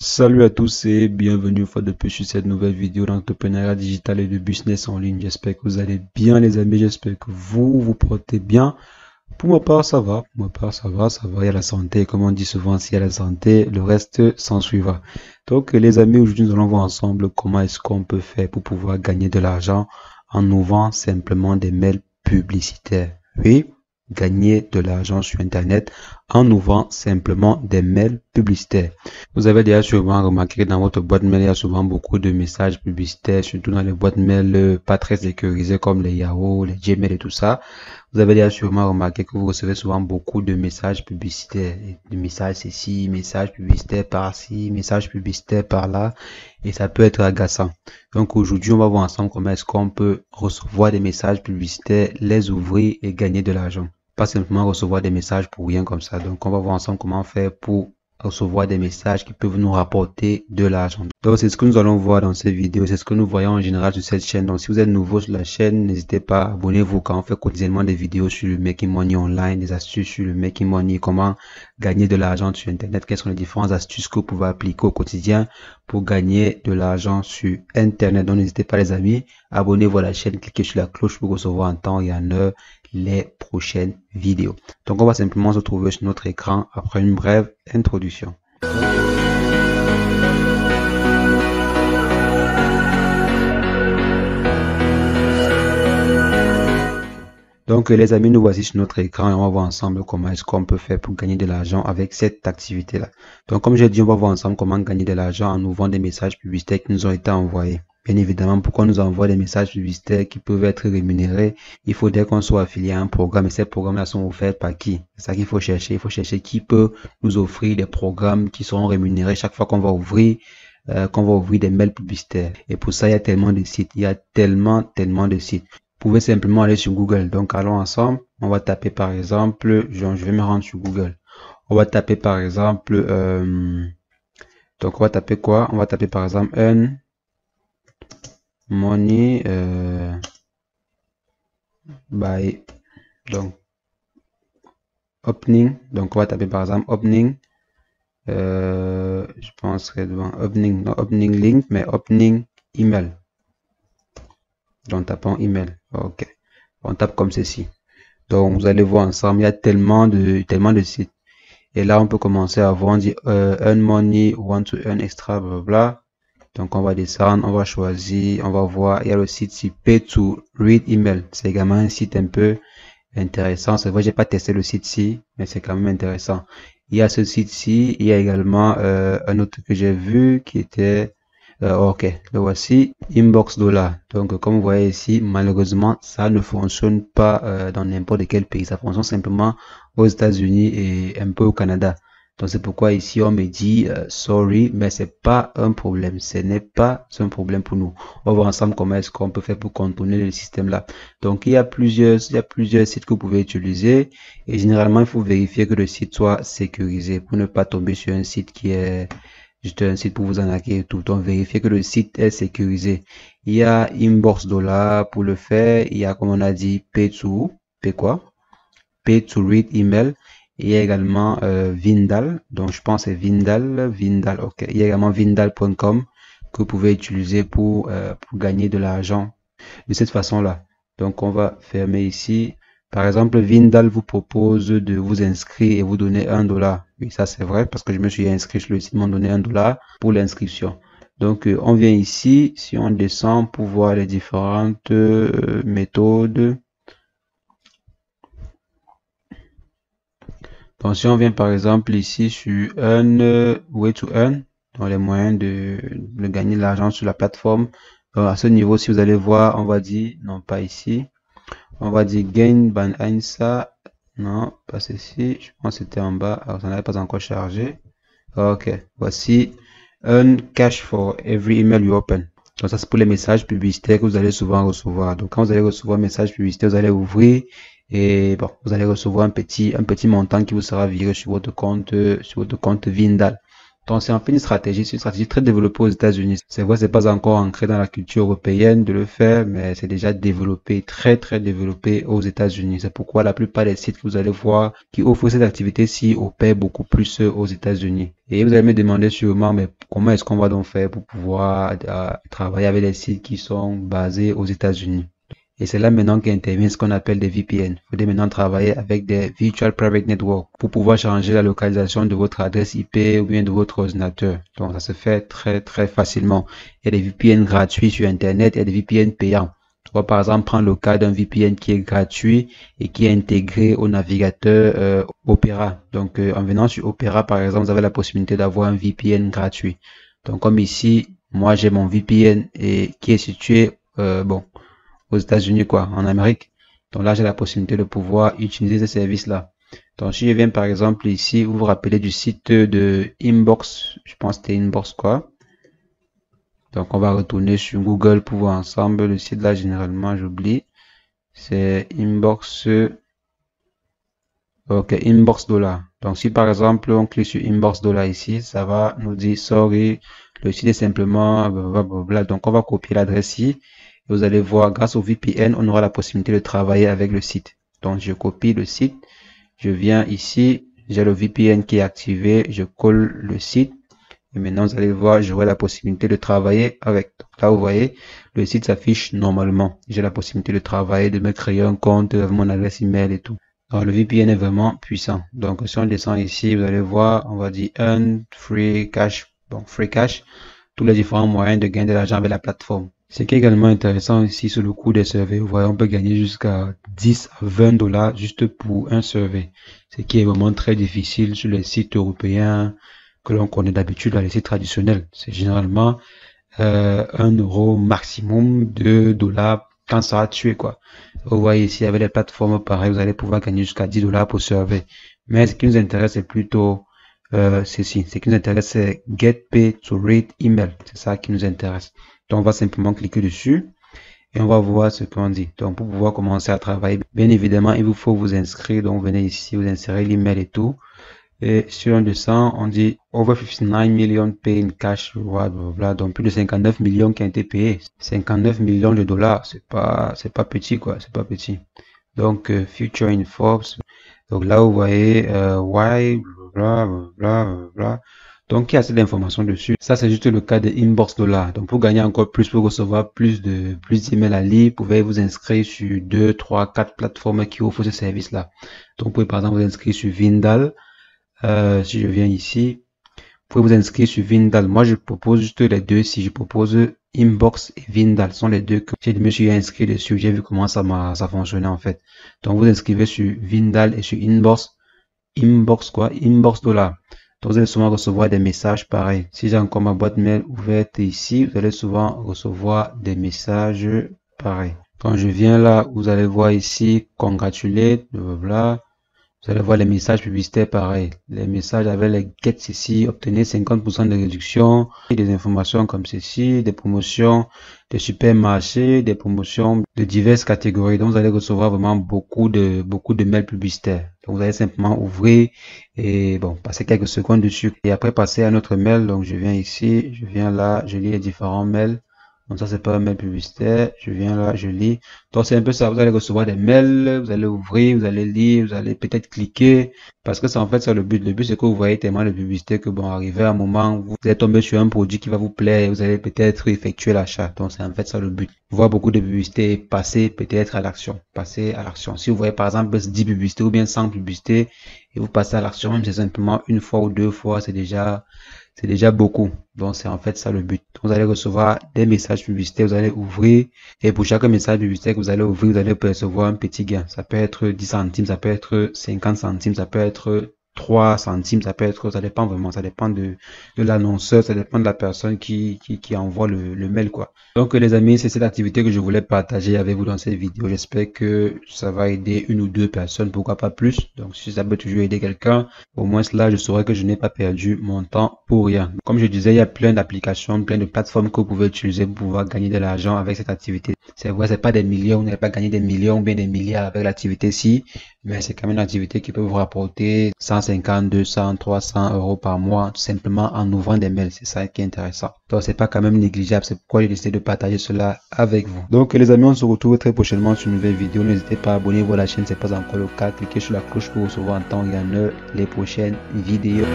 Salut à tous et bienvenue une fois de plus sur cette nouvelle vidéo d'entrepreneuriat digital et de business en ligne. J'espère que vous allez bien les amis, j'espère que vous portez bien. Pour ma part, ça va. Pour ma part, ça va. Il y a la santé. Comme on dit souvent, s'il y a la santé, le reste s'en suivra. Donc, les amis, aujourd'hui, nous allons voir ensemble comment est-ce qu'on peut faire pour pouvoir gagner de l'argent en ouvrant simplement des mails publicitaires. Oui, gagner de l'argent sur Internet en ouvrant simplement des mails publicitaires. Vous avez déjà sûrement remarqué que dans votre boîte mail, il y a souvent beaucoup de messages publicitaires, surtout dans les boîtes mail pas très sécurisées comme les Yahoo, les Gmail et tout ça. Vous avez déjà sûrement remarqué que vous recevez souvent beaucoup de messages publicitaires, des messages ici, messages publicitaires par-ci, messages publicitaires par-là, et ça peut être agaçant. Donc aujourd'hui, on va voir ensemble comment est-ce qu'on peut recevoir des messages publicitaires, les ouvrir et gagner de l'argent. Pas simplement recevoir des messages pour rien comme ça. Donc on va voir ensemble comment faire pour recevoir des messages qui peuvent nous rapporter de l'argent. Donc c'est ce que nous allons voir dans cette vidéo, c'est ce que nous voyons en général sur cette chaîne. Donc si vous êtes nouveau sur la chaîne, n'hésitez pas, abonnez-vous quand on fait quotidiennement des vidéos sur le Making Money Online, des astuces sur le Making Money, comment gagner de l'argent sur Internet, quelles sont les différentes astuces que vous pouvez appliquer au quotidien pour gagner de l'argent sur Internet. Donc n'hésitez pas les amis, abonnez-vous à la chaîne, cliquez sur la cloche pour recevoir en temps et en heure les prochaines vidéos. Donc on va simplement se trouver sur notre écran après une brève introduction. Donc les amis, nous voici sur notre écran et on va voir ensemble comment est-ce qu'on peut faire pour gagner de l'argent avec cette activité-là. Donc comme j'ai dit, on va voir ensemble comment gagner de l'argent en ouvrant des messages publicitaires qui nous ont été envoyés. Bien évidemment, pourquoi on nous envoie des messages publicitaires qui peuvent être rémunérés, il faudrait qu'on soit affilié à un programme et ces programmes-là sont offerts par qui? C'est ça qu'il faut chercher. Il faut chercher qui peut nous offrir des programmes qui seront rémunérés chaque fois qu'on va ouvrir des mails publicitaires. Et pour ça, il y a tellement de sites. Il y a tellement de sites. Vous pouvez simplement aller sur Google. Donc, allons ensemble. On va taper par exemple, je vais me rendre sur Google. On va taper par exemple, donc on va taper quoi? On va taper par exemple Earn Money by, donc opening. Donc on va taper par exemple opening. Je penserais devant opening, non opening link, mais opening email. Donc tapons email. Ok. On tape comme ceci. Donc vous allez voir ensemble, il y a tellement de sites. Et là on peut commencer à voir, on dit earn money, want to earn extra, blablabla. Donc on va descendre, on va choisir, on va voir, il y a le site ici, Pay to Read Email. C'est également un site un peu intéressant. C'est vrai, j'ai pas testé le site-ci, mais c'est quand même intéressant. Il y a ce site-ci, il y a également un autre que j'ai vu qui était ok, le voici, Inbox Dollar. Donc comme vous voyez ici, malheureusement ça ne fonctionne pas dans n'importe quel pays, ça fonctionne simplement aux États-Unis et un peu au Canada. Donc c'est pourquoi ici on me dit sorry, mais c'est pas un problème, ce n'est pas un problème pour nous. On va voir ensemble comment est-ce qu'on peut faire pour contourner le système là. Donc il y a plusieurs sites que vous pouvez utiliser et généralement il faut vérifier que le site soit sécurisé pour ne pas tomber sur un site qui est juste un site pour vous arnaquer et tout. Donc vérifiez que le site est sécurisé. Il y a Inbox Dollar pour le faire. Il y a comme on a dit Pay to Read Email. Il y a également Vindal, donc je pense c'est Vindal, ok. Il y a également Vindal.com que vous pouvez utiliser pour gagner de l'argent de cette façon-là. Donc on va fermer ici. Par exemple, Vindal vous propose de vous inscrire et vous donner $1. Oui, ça c'est vrai parce que je me suis inscrit sur le site, ils m'ont donné $1 pour l'inscription. Donc on vient ici, si on descend pour voir les différentes méthodes. Donc si on vient par exemple ici sur Way to Earn, dans les moyens de gagner de l'argent sur la plateforme, à ce niveau, si vous allez voir, on va dire, non pas ici, on va dire Gain Ban Einsa, non pas ceci, je pense que c'était en bas, alors ça n'avait pas encore chargé. Ok, voici Earn Cash for Every Email You Open. Donc ça c'est pour les messages publicitaires que vous allez souvent recevoir. Donc quand vous allez recevoir un message publicitaire, vous allez ouvrir et bon, vous allez recevoir un petit montant qui vous sera viré sur votre compte Vindal. Donc c'est en fait c'est une stratégie très développée aux États-Unis. C'est vrai, c'est pas encore ancré dans la culture européenne de le faire, mais c'est déjà développé, très développé aux États-Unis. C'est pourquoi la plupart des sites que vous allez voir qui offrent cette activité-ci opèrent beaucoup plus aux États-Unis. Et vous allez me demander sûrement, mais comment est-ce qu'on va donc faire pour pouvoir travailler avec les sites qui sont basés aux États-Unis? Et c'est là maintenant qu'intervient ce qu'on appelle des VPN. Vous devez maintenant travailler avec des Virtual Private Network pour pouvoir changer la localisation de votre adresse IP ou bien de votre ordinateur. Donc ça se fait très facilement. Il y a des VPN gratuits sur Internet et des VPN payants. On va par exemple prendre le cas d'un VPN qui est gratuit et qui est intégré au navigateur Opera. Donc en venant sur Opera par exemple, vous avez la possibilité d'avoir un VPN gratuit. Donc comme ici, moi j'ai mon VPN et qui est situé aux États-Unis, quoi, en Amérique. Donc là, j'ai la possibilité de pouvoir utiliser ces services-là. Donc si je viens par exemple ici, vous vous rappelez du site de Inbox, je pense que c'était Inbox quoi. Donc on va retourner sur Google pour voir ensemble. Le site là, généralement, j'oublie. C'est Inbox. Ok, Inbox dollar. Donc si par exemple on clique sur Inbox dollar ici, ça va nous dire sorry, le site est simplement blablabla. Donc on va copier l'adresse ici. Et vous allez voir, grâce au VPN, on aura la possibilité de travailler avec le site. Donc donc je copie le site, je viens ici, j'ai le VPN qui est activé, je colle le site et maintenant vous allez voir, j'aurai la possibilité de travailler avec. Donc là vous voyez, le site s'affiche normalement. J'ai la possibilité de travailler, de me créer un compte avec mon adresse email et tout. Alors le VPN est vraiment puissant. Donc si on descend ici, vous allez voir, on va dire Earn Free Cash, bon Free Cash, tous les différents moyens de gagner de l'argent avec la plateforme. Ce qui est également intéressant ici sur le coût des surveys, vous voyez, on peut gagner jusqu'à 10 à 20 dollars juste pour un survey. Ce qui est vraiment très difficile sur les sites européens que l'on connaît d'habitude dans les sites traditionnels. C'est généralement 1 euro maximum, 2 dollars quand ça a tué quoi. Vous voyez ici avec les plateformes pareilles, vous allez pouvoir gagner jusqu'à 10 dollars pour survey. Mais ce qui nous intéresse c'est plutôt ceci. Ce qui nous intéresse c'est Get Paid to Read Email. C'est ça qui nous intéresse. Donc on va simplement cliquer dessus et on va voir ce qu'on dit. Donc pour pouvoir commencer à travailler, bien évidemment il vous faut vous inscrire. Donc venez ici, vous insérez l'email et tout. Et si on descend, on dit over 59 million paid in cash, blablabla. Donc plus de 59 millions qui ont été payés. 59 millions de dollars, c'est pas petit quoi, c'est pas petit. Donc future in Forbes. Donc là vous voyez why, blablabla. Donc, il y a assez d'informations dessus. Ça, c'est juste le cas de Inbox Dollar. Donc, pour gagner encore plus, pour recevoir plus d'emails à lire, vous pouvez vous inscrire sur 2, 3, 4 plateformes qui offrent ce service-là. Donc, vous pouvez par exemple vous inscrire sur Vindal. Si je viens ici, vous pouvez vous inscrire sur Vindal. Moi, je propose juste les deux. Si je propose Inbox et Vindal, ce sont les deux que je me suis inscrit dessus. J'ai vu comment ça fonctionnait en fait. Donc, vous inscrivez sur Vindal et sur Inbox. Inbox Dollar. Donc, vous allez souvent recevoir des messages pareils. Si j'ai encore ma boîte mail ouverte ici, vous allez souvent recevoir des messages pareils. Quand je viens là, vous allez voir ici, congratulate, blablabla. Vous allez voir les messages publicitaires pareils. Les messages avec les get ici, obtenez 50% de réduction, et des informations comme ceci, des promotions de supermarchés, des promotions de diverses catégories. Donc vous allez recevoir vraiment beaucoup de mails publicitaires. Donc vous allez simplement ouvrir et bon, passer quelques secondes dessus et après passer à notre mail. Donc je viens ici, je viens là, je lis les différents mails. Donc ça c'est pas un mail publicitaire, je viens là, je lis. Donc c'est un peu ça, vous allez recevoir des mails, vous allez ouvrir, vous allez lire, vous allez peut-être cliquer, parce que c'est en fait ça le but. Le but c'est que vous voyez tellement de publicité que bon, arrivé à un moment, vous allez tomber sur un produit qui va vous plaire et vous allez peut-être effectuer l'achat. Donc c'est en fait ça le but. Voir beaucoup de publicités, passer peut-être à l'action, passer à l'action. Si vous voyez par exemple 10 publicités ou bien 100 publicités et vous passez à l'action, même c'est simplement une fois ou deux fois, c'est déjà beaucoup. Donc c'est en fait ça le but. Vous allez recevoir des messages publicitaires, vous allez ouvrir et pour chaque message publicitaire que vous allez ouvrir, vous allez percevoir un petit gain. Ça peut être 10 centimes, ça peut être 50 centimes, ça peut être 3 centimes, ça peut être, ça dépend vraiment, ça dépend de l'annonceur, ça dépend de la personne qui envoie le mail quoi. Donc les amis, c'est cette activité que je voulais partager avec vous dans cette vidéo. J'espère que ça va aider une ou deux personnes, pourquoi pas plus. Donc si ça peut toujours aider quelqu'un, au moins là je saurai que je n'ai pas perdu mon temps pour rien. Comme je disais, il y a plein d'applications, plein de plateformes que vous pouvez utiliser pour pouvoir gagner de l'argent avec cette activité. C'est vrai, c'est pas des millions, vous n'allez pas gagner des millions ou bien des milliards avec l'activité-ci, mais c'est quand même une activité qui peut vous rapporter 100, 150, 200, 300 euros par mois, tout simplement en ouvrant des mails. C'est ça qui est intéressant. Donc, c'est pas quand même négligeable. C'est pourquoi j'ai décidé de partager cela avec vous. Donc, les amis, on se retrouve très prochainement sur une nouvelle vidéo. N'hésitez pas à abonner-vous à la chaîne, c'est pas encore le cas. Cliquez sur la cloche pour recevoir en temps et en heure les prochaines vidéos.